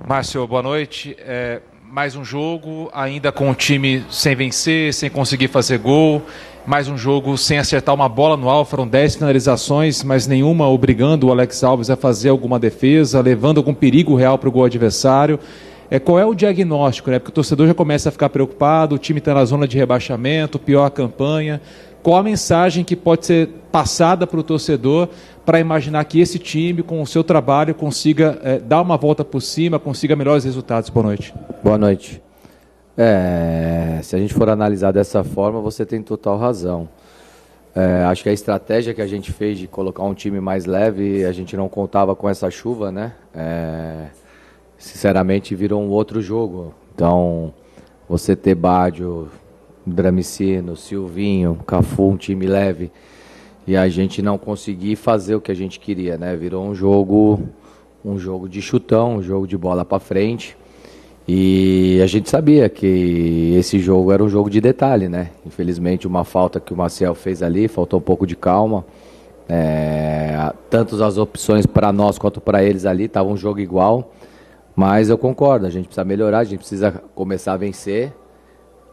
Márcio, boa noite. Mais um jogo, ainda com o time sem vencer, sem conseguir fazer gol. Mais um jogo sem acertar uma bola no alvo. Foram 10 finalizações, mas nenhuma obrigando o Alex Alves a fazer alguma defesa, levando algum perigo real para o gol adversário. Qual é o diagnóstico, né? Porque o torcedor já começa a ficar preocupado, o time está na zona de rebaixamento, pior a campanha. Qual a mensagem que pode ser passada para o torcedor para imaginar que esse time, com o seu trabalho, consiga dar uma volta por cima, consiga melhores resultados? Boa noite. Boa noite. Se a gente for analisar dessa forma, você tem total razão. Acho que a estratégia que a gente fez de colocar um time mais leve, a gente não contava com essa chuva, né? Sinceramente, virou um outro jogo. Então, você ter Baggio, Dramicino, Silvinho, Cafu, um time leve, e a gente não conseguir fazer o que a gente queria, né? Virou um jogo de chutão, um jogo de bola para frente. E a gente sabia que esse jogo era um jogo de detalhe, né? Infelizmente, uma falta que o Maciel fez ali, faltou um pouco de calma. Tanto as opções para nós quanto para eles ali, estava um jogo igual. Mas eu concordo, a gente precisa melhorar, a gente precisa começar a vencer.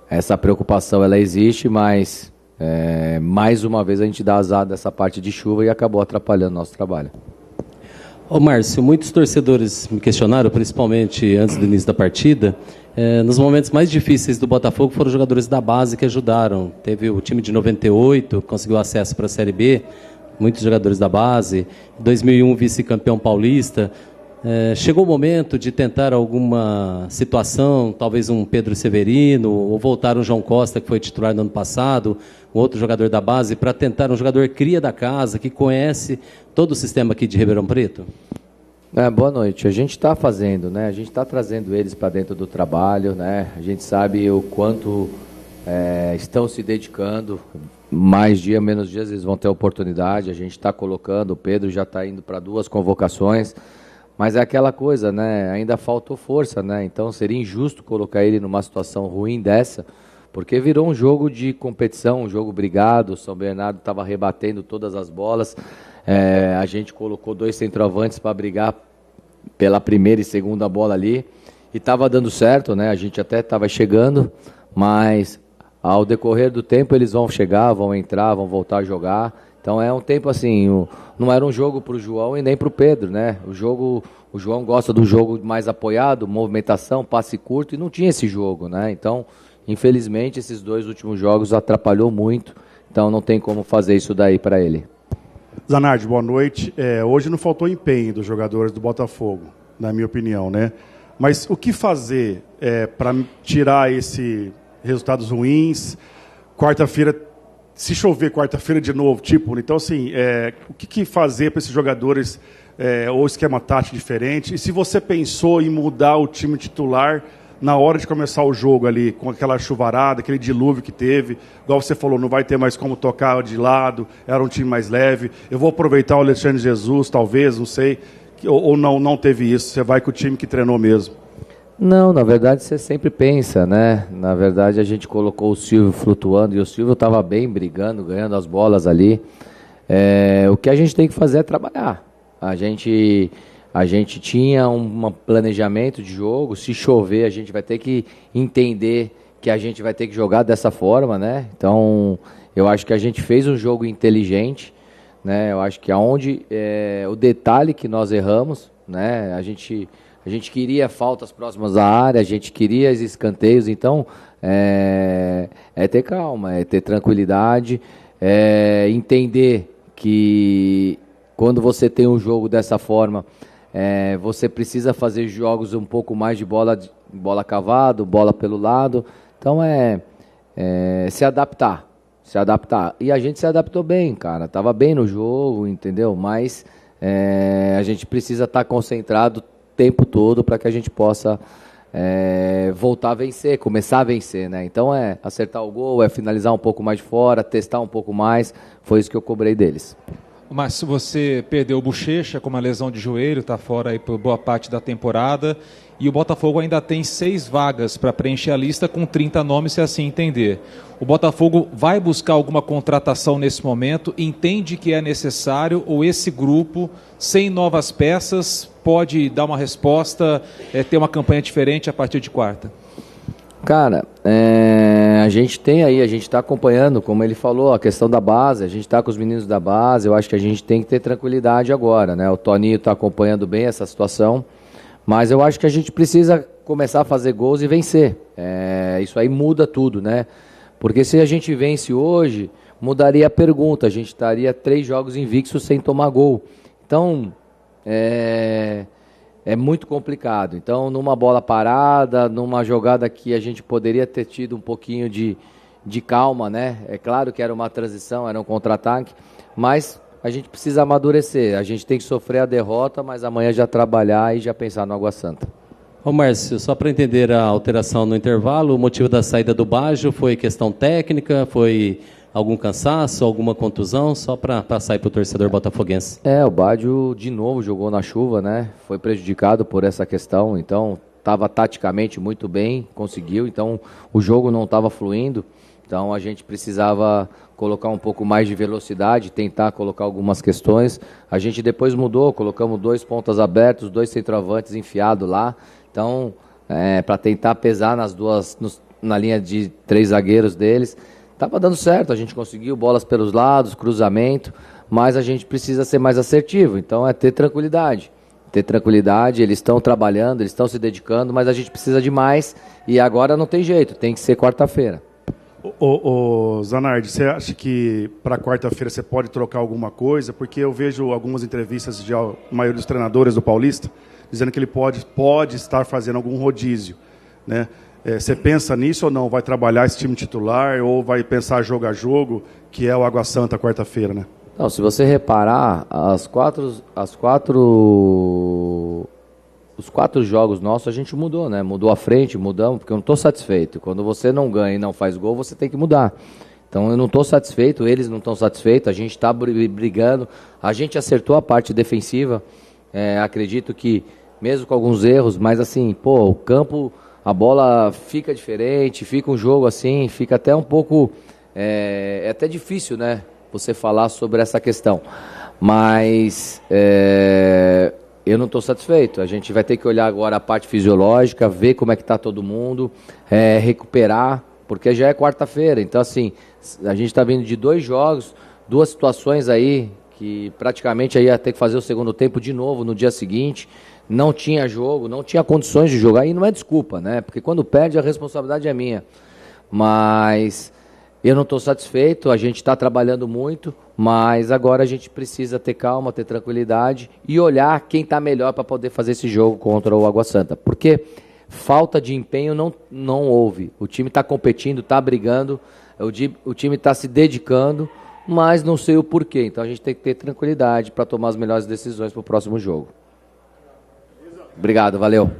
Essa preocupação, ela existe, mas mais uma vez a gente dá azar dessa parte de chuva e acabou atrapalhando o nosso trabalho. Ô Márcio, muitos torcedores me questionaram, principalmente antes do início da partida, nos momentos mais difíceis do Botafogo foram os jogadores da base que ajudaram. Teve o time de 98, que conseguiu acesso para a Série B, muitos jogadores da base, 2001 vice-campeão paulista. Chegou o momento de tentar alguma situação, talvez um Pedro Severino, ou voltar um João Costa, que foi titular no ano passado, um outro jogador da base, para tentar um jogador cria da casa, que conhece todo o sistema aqui de Ribeirão Preto? Boa noite. A gente está fazendo, né? A gente está trazendo eles para dentro do trabalho, né? A gente sabe o quanto estão se dedicando. Mais dia, menos dias, eles vão ter oportunidade. A gente está colocando, o Pedro já está indo para 2 convocações. Mas é aquela coisa, né? Ainda faltou força, né? Então seria injusto colocar ele numa situação ruim dessa, porque virou um jogo de competição, um jogo brigado. O São Bernardo estava rebatendo todas as bolas. A gente colocou 2 centroavantes para brigar pela primeira e segunda bola ali. E estava dando certo, né? A gente até estava chegando, mas ao decorrer do tempo eles vão chegar, vão entrar, vão voltar a jogar. Então é um tempo assim, não era um jogo para o João e nem para o Pedro, né? O João gosta do jogo mais apoiado, movimentação, passe curto, e não tinha esse jogo, né? Então, infelizmente, esses 2 últimos jogos atrapalhou muito, então não tem como fazer isso daí para ele. Zanardi, boa noite. Hoje não faltou empenho dos jogadores do Botafogo, na minha opinião, né? Mas o que fazer para tirar esses resultados ruins? Quarta-feira, se chover quarta-feira de novo, então assim, o que fazer para esses jogadores, ou esquema tático diferente? E se você pensou em mudar o time titular na hora de começar o jogo ali, com aquela chuvarada, aquele dilúvio que teve, igual você falou, não vai ter mais como tocar de lado, era um time mais leve, eu vou aproveitar o Alexandre Jesus, talvez, não sei, ou não teve isso, você vai com o time que treinou mesmo? Não, na verdade você sempre pensa, né? Na verdade a gente colocou o Silvio flutuando e o Silvio estava bem brigando, ganhando as bolas ali. O que a gente tem que fazer é trabalhar. A gente tinha um planejamento de jogo, se chover a gente vai ter que entender que a gente vai ter que jogar dessa forma, né? Então eu acho que a gente fez um jogo inteligente, né? Eu acho que aonde o detalhe que nós erramos, né? A gente queria faltas próximas à área, a gente queria os escanteios, então ter calma, ter tranquilidade, entender que quando você tem um jogo dessa forma, você precisa fazer jogos um pouco mais de bola cavado, bola pelo lado, então se adaptar. E a gente se adaptou bem, cara, estava bem no jogo, entendeu? Mas a gente precisa estar concentrado tempo todo para que a gente possa voltar a vencer, começar a vencer, né? Então acertar o gol, finalizar um pouco mais de fora, testar um pouco mais, foi isso que eu cobrei deles. Mas se você perdeu o Bochecha com uma lesão de joelho, está fora aí por boa parte da temporada, e o Botafogo ainda tem 6 vagas para preencher a lista com 30 nomes, se assim entender. O Botafogo vai buscar alguma contratação nesse momento, entende que é necessário, ou esse grupo, sem novas peças, pode dar uma resposta, ter uma campanha diferente a partir de quarta? Cara, a gente tem aí, a gente está acompanhando, como ele falou, a questão da base, a gente está com os meninos da base, eu acho que a gente tem que ter tranquilidade agora, né? O Toninho está acompanhando bem essa situação, mas eu acho que a gente precisa começar a fazer gols e vencer. Isso aí muda tudo, né? Porque se a gente vence hoje, mudaria a pergunta, a gente estaria 3 jogos invictos sem tomar gol. Então, é muito complicado. Então, numa bola parada, numa jogada que a gente poderia ter tido um pouquinho de calma, né? É claro que era uma transição, era um contra-ataque, mas a gente precisa amadurecer. A gente tem que sofrer a derrota, mas amanhã já trabalhar e já pensar no Água Santa. Ô Márcio, só para entender a alteração no intervalo, o motivo da saída do Baggio foi questão técnica, foi algum cansaço, alguma contusão, só para passar aí para o torcedor botafoguense? O Baggio de novo jogou na chuva, né? Foi prejudicado por essa questão, então estava taticamente muito bem, conseguiu, então o jogo não estava fluindo, então a gente precisava colocar um pouco mais de velocidade, tentar colocar algumas questões. A gente depois mudou, colocamos 2 pontas abertos, 2 centroavantes enfiados lá, então para tentar pesar na linha de 3 zagueiros deles. Estava dando certo, a gente conseguiu bolas pelos lados, cruzamento, mas a gente precisa ser mais assertivo, então é ter tranquilidade. Ter tranquilidade, eles estão trabalhando, eles estão se dedicando, mas a gente precisa de mais e agora não tem jeito, tem que ser quarta-feira. Ô Zanardi, você acha que para quarta-feira você pode trocar alguma coisa? Porque eu vejo algumas entrevistas de a maioria dos treinadores do Paulista dizendo que ele pode estar fazendo algum rodízio, né? Você pensa nisso ou não? Vai trabalhar esse time titular ou vai pensar jogo a jogo, que é o Água Santa quarta-feira, né? Não, se você reparar, os 4 jogos nossos a gente mudou, né? Mudou a frente, mudamos, porque eu não estou satisfeito. Quando você não ganha e não faz gol, você tem que mudar. Então eu não estou satisfeito, eles não estão satisfeitos, a gente está brigando, a gente acertou a parte defensiva, acredito que mesmo com alguns erros, mas assim, o campo... A bola fica diferente, fica um jogo assim, fica até um pouco... É até difícil, né? Você falar sobre essa questão. Mas eu não estou satisfeito. A gente vai ter que olhar agora a parte fisiológica, ver como é que está todo mundo, recuperar, porque já é quarta-feira. Então, assim, a gente está vindo de 2 jogos, 2 situações aí, que praticamente aí ia ter que fazer o segundo tempo de novo no dia seguinte. Não tinha jogo, não tinha condições de jogar, e não é desculpa, né? Porque quando perde a responsabilidade é minha. Mas eu não estou satisfeito, a gente está trabalhando muito, mas agora a gente precisa ter calma, ter tranquilidade e olhar quem está melhor para poder fazer esse jogo contra o Água Santa. Porque falta de empenho não houve. O time está competindo, está brigando, o time está se dedicando, mas não sei o porquê. Então a gente tem que ter tranquilidade para tomar as melhores decisões para o próximo jogo. Obrigado, valeu.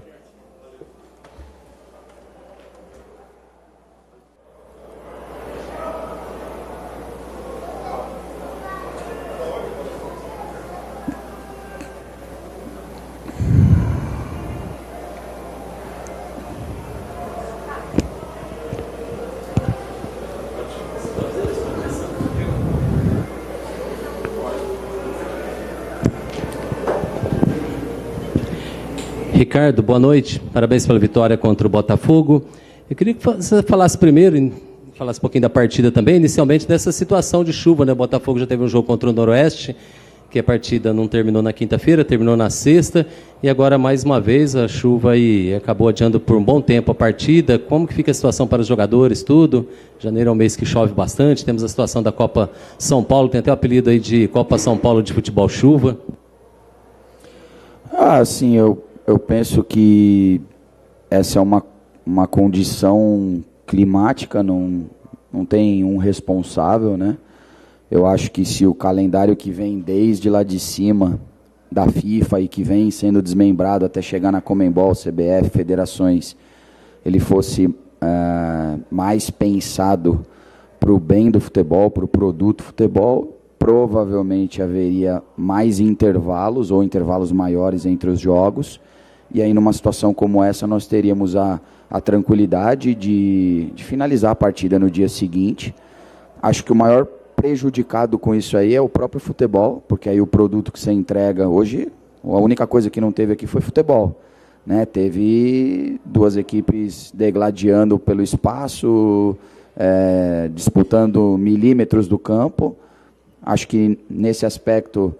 Ricardo, boa noite. Parabéns pela vitória contra o Botafogo. Eu queria que você falasse primeiro, falasse um pouquinho da partida também, inicialmente dessa situação de chuva, né? O Botafogo já teve um jogo contra o Noroeste, que a partida não terminou na quinta-feira, terminou na sexta, e agora mais uma vez a chuva aí acabou adiando por um bom tempo a partida. Como que fica a situação para os jogadores, tudo? Janeiro é um mês que chove bastante, temos a situação da Copa São Paulo, tem até o apelido aí de Copa São Paulo de futebol chuva. Sim, eu penso que essa é uma condição climática, não tem um responsável, né? Eu acho que se o calendário que vem desde lá de cima da FIFA e que vem sendo desmembrado até chegar na Conmebol, CBF, federações, ele fosse mais pensado para o bem do futebol, para o produto futebol, provavelmente haveria mais intervalos ou intervalos maiores entre os jogos. E aí, numa situação como essa, nós teríamos a tranquilidade de finalizar a partida no dia seguinte. Acho que o maior prejudicado com isso aí é o próprio futebol, porque aí o produto que você entrega hoje, a única coisa que não teve aqui foi futebol, né? Teve duas equipes degladiando pelo espaço, disputando milímetros do campo. Acho que nesse aspecto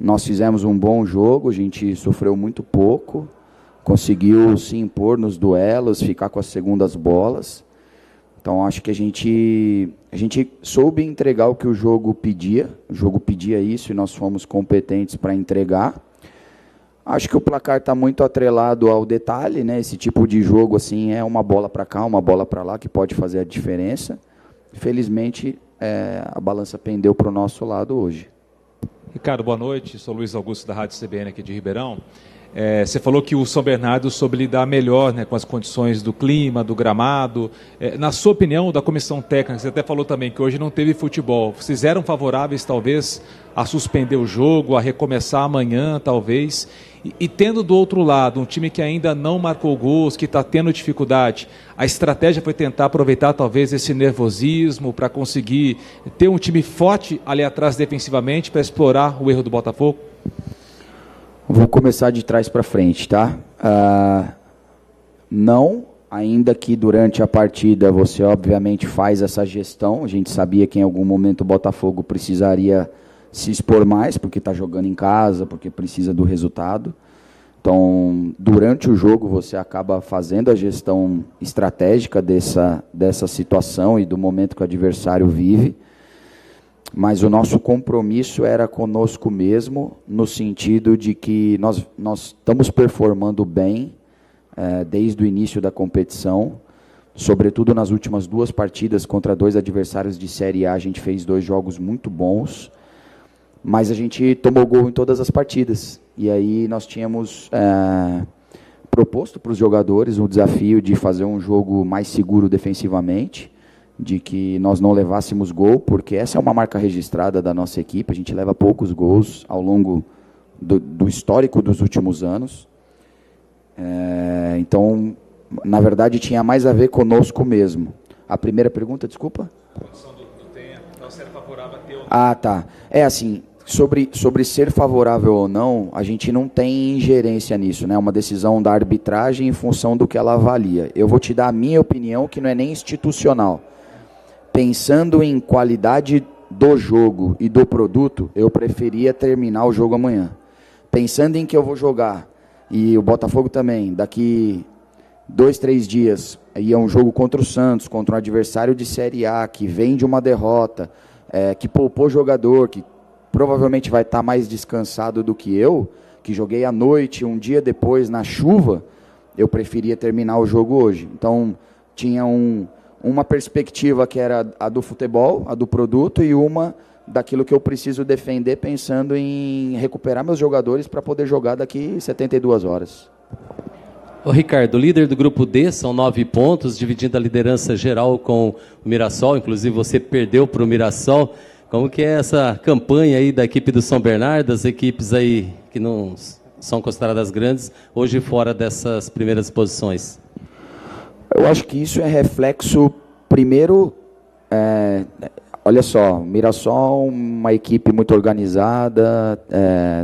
nós fizemos um bom jogo, a gente sofreu muito pouco, conseguiu se impor nos duelos, ficar com as segundas bolas. Então acho que a gente soube entregar o que o jogo pedia isso e nós fomos competentes para entregar. Acho que o placar está muito atrelado ao detalhe, né? Esse tipo de jogo assim é uma bola para cá, uma bola para lá que pode fazer a diferença. Felizmente a balança pendeu para o nosso lado hoje. Ricardo, boa noite. Sou Luiz Augusto da Rádio CBN aqui de Ribeirão. Você falou que o São Bernardo soube lidar melhor, né, com as condições do clima, do gramado. Na sua opinião, da comissão técnica, você até falou também que hoje não teve futebol. Vocês eram favoráveis, talvez, a suspender o jogo, a recomeçar amanhã, talvez? E tendo do outro lado um time que ainda não marcou gols, que está tendo dificuldade, a estratégia foi tentar aproveitar talvez esse nervosismo para conseguir ter um time forte ali atrás defensivamente para explorar o erro do Botafogo? Vou começar de trás para frente, tá? Não, ainda que durante a partida você obviamente faz essa gestão, a gente sabia que em algum momento o Botafogo precisaria se expor mais, porque está jogando em casa, porque precisa do resultado. Então, durante o jogo você acaba fazendo a gestão estratégica dessa situação e do momento que o adversário vive. Mas o nosso compromisso era conosco mesmo, no sentido de que nós estamos performando bem desde o início da competição, sobretudo nas últimas duas partidas contra dois adversários de Série A, a gente fez 2 jogos muito bons, mas a gente tomou gol em todas as partidas. E aí nós tínhamos proposto para os jogadores o desafio de fazer um jogo mais seguro defensivamente, de que nós não levássemos gol, porque essa é uma marca registrada da nossa equipe, a gente leva poucos gols ao longo do histórico dos últimos anos. Então, na verdade, tinha mais a ver conosco mesmo. A primeira pergunta, desculpa? A condição do tempo, não ser favorável a ter ou não. Ah, tá. Assim, sobre ser favorável ou não, a gente não tem ingerência nisso, né? É uma decisão da arbitragem em função do que ela avalia. Eu vou te dar a minha opinião, que não é nem institucional. Pensando em qualidade do jogo e do produto, eu preferia terminar o jogo amanhã. Pensando em que eu vou jogar, e o Botafogo também, daqui 2, 3 dias, aí é um jogo contra o Santos, contra um adversário de Série A, que vem de uma derrota, que poupou jogador, que provavelmente vai estar mais descansado do que eu, que joguei à noite, um dia depois na chuva, eu preferia terminar o jogo hoje. Então, tinha uma perspectiva que era a do futebol, a do produto, e uma daquilo que eu preciso defender, pensando em recuperar meus jogadores para poder jogar daqui 72 horas. Ô Ricardo, líder do grupo D, são 9 pontos, dividindo a liderança geral com o Mirassol, inclusive você perdeu para o Mirassol. Como que é essa campanha aí da equipe do São Bernardo, das equipes aí que não são consideradas grandes, hoje fora dessas primeiras posições? Eu acho que isso é reflexo, primeiro, olha só, Mirassol é uma equipe muito organizada,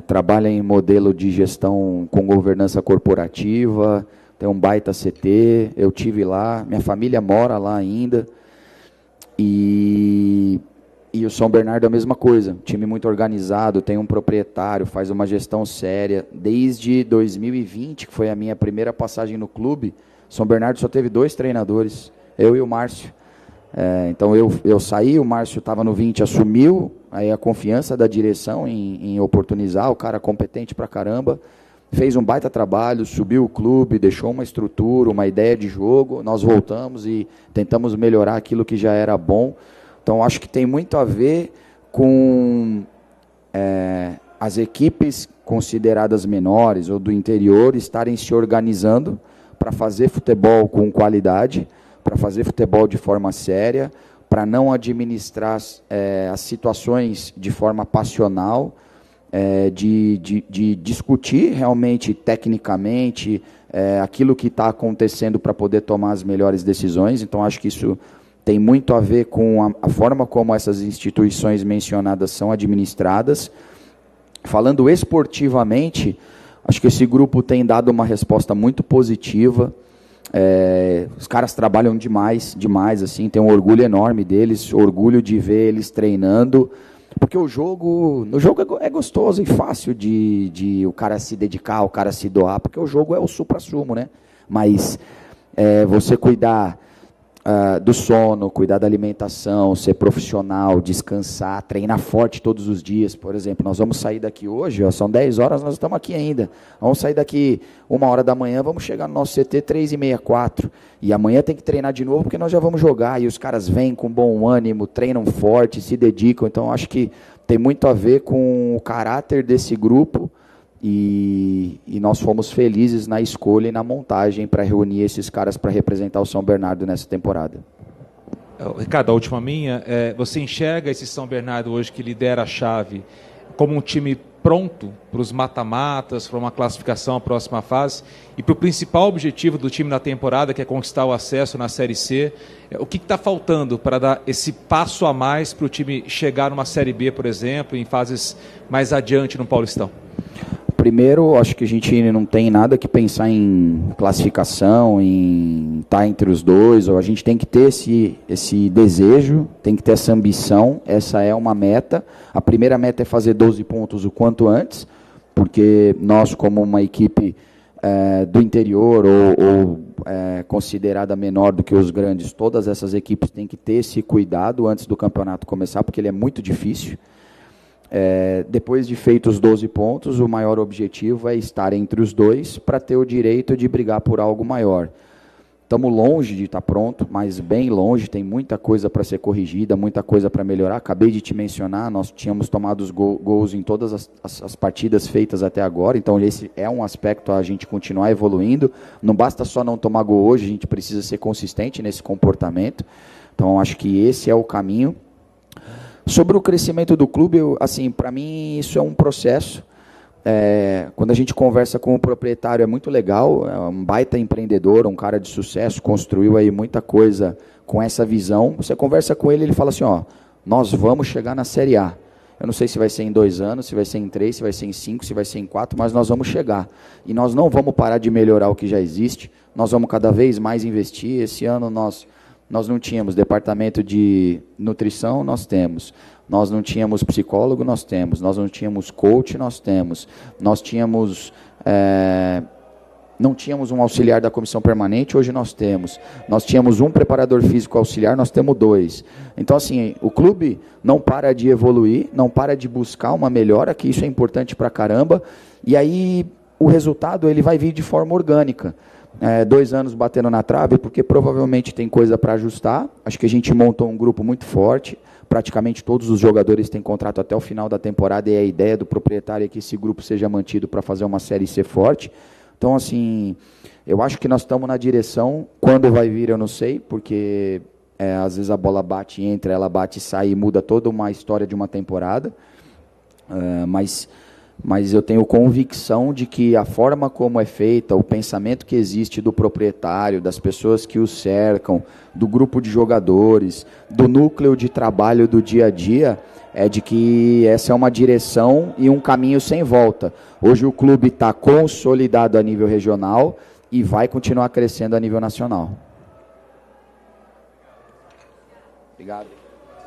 trabalha em modelo de gestão com governança corporativa, tem um baita CT, eu tive lá, minha família mora lá ainda, e o São Bernardo é a mesma coisa, time muito organizado, tem um proprietário, faz uma gestão séria. Desde 2020, que foi a minha primeira passagem no clube, São Bernardo só teve 2 treinadores, eu e o Márcio. Então eu saí, o Márcio estava no 20, assumiu aí a confiança da direção em oportunizar, o cara competente pra caramba, fez um baita trabalho, subiu o clube, deixou uma estrutura, uma ideia de jogo, nós voltamos e tentamos melhorar aquilo que já era bom. Então acho que tem muito a ver com as equipes consideradas menores ou do interior estarem se organizando para fazer futebol com qualidade, para fazer futebol de forma séria, para não administrar as situações de forma passional, de discutir realmente, tecnicamente, aquilo que está acontecendo para poder tomar as melhores decisões. Então, acho que isso tem muito a ver com a forma como essas instituições mencionadas são administradas. Falando esportivamente, acho que esse grupo tem dado uma resposta muito positiva. Os caras trabalham demais, assim, tenho um orgulho enorme deles, orgulho de ver eles treinando, porque no jogo é gostoso e fácil de o cara se dedicar, o cara se doar, porque o jogo é o supra-sumo, né? Mas você cuidar do sono, cuidar da alimentação, ser profissional, descansar, treinar forte todos os dias. Por exemplo, nós vamos sair daqui hoje, são 10 horas, nós estamos aqui ainda. Vamos sair daqui 1h da manhã, vamos chegar no nosso CT 3h30, 4h. E amanhã tem que treinar de novo, porque nós já vamos jogar. E os caras vêm com bom ânimo, treinam forte, se dedicam. Então, acho que tem muito a ver com o caráter desse grupo. E nós fomos felizes na escolha e na montagem para reunir esses caras para representar o São Bernardo nessa temporada. Ricardo, a última minha, você enxerga esse São Bernardo hoje que lidera a chave como um time pronto para os mata-matas, para uma classificação à próxima fase e para o principal objetivo do time na temporada, que é conquistar o acesso na Série C? O que está faltando para dar esse passo a mais para o time chegar numa Série B, por exemplo, em fases mais adiante no Paulistão? Primeiro, acho que a gente não tem nada que pensar em classificação, em estar entre os dois, ou a gente tem que ter esse desejo, tem que ter essa ambição, essa é uma meta. A primeira meta é fazer 12 pontos o quanto antes, porque nós, como uma equipe do interior ou considerada menor do que os grandes, todas essas equipes têm que ter esse cuidado antes do campeonato começar, porque ele é muito difícil. Depois de feitos 12 pontos, o maior objetivo é estar entre os dois para ter o direito de brigar por algo maior. Estamos longe de estar pronto, mas bem longe, tem muita coisa para ser corrigida, muita coisa para melhorar. Acabei de te mencionar, nós tínhamos tomado os gols em todas as partidas feitas até agora, então esse é um aspecto a gente continuar evoluindo. Não basta só não tomar gol hoje, a gente precisa ser consistente nesse comportamento. Então, acho que esse é o caminho. Sobre o crescimento do clube, assim, para mim isso é um processo. Quando a gente conversa com o proprietário é muito legal, é um baita empreendedor, um cara de sucesso, construiu aí muita coisa com essa visão. Você conversa com ele, ele fala assim, nós vamos chegar na Série A. Eu não sei se vai ser em 2 anos, se vai ser em 3, se vai ser em 5, se vai ser em 4, mas nós vamos chegar. E nós não vamos parar de melhorar o que já existe, nós vamos cada vez mais investir. Esse ano nós não tínhamos departamento de nutrição, nós temos. Nós não tínhamos psicólogo, nós temos. Nós não tínhamos coach, nós temos. Nós tínhamos... não tínhamos um auxiliar da comissão permanente, hoje nós temos. Nós tínhamos um preparador físico auxiliar, nós temos 2. Então, assim, o clube não para de evoluir, não para de buscar uma melhora, que isso é importante pra caramba. E aí, o resultado ele vai vir de forma orgânica. 2 anos batendo na trave, porque provavelmente tem coisa para ajustar. Acho que a gente montou um grupo muito forte, praticamente todos os jogadores têm contrato até o final da temporada, e a ideia do proprietário é que esse grupo seja mantido para fazer uma Série C forte. Então, assim, eu acho que nós estamos na direção. Quando vai vir eu não sei, porque às vezes a bola bate e entra, ela bate e sai e muda toda uma história de uma temporada. Mas eu tenho convicção de que a forma como é feita, o pensamento que existe do proprietário, das pessoas que o cercam, do grupo de jogadores, do núcleo de trabalho do dia a dia, é de que essa é uma direção e um caminho sem volta. Hoje o clube está consolidado a nível regional e vai continuar crescendo a nível nacional. Obrigado.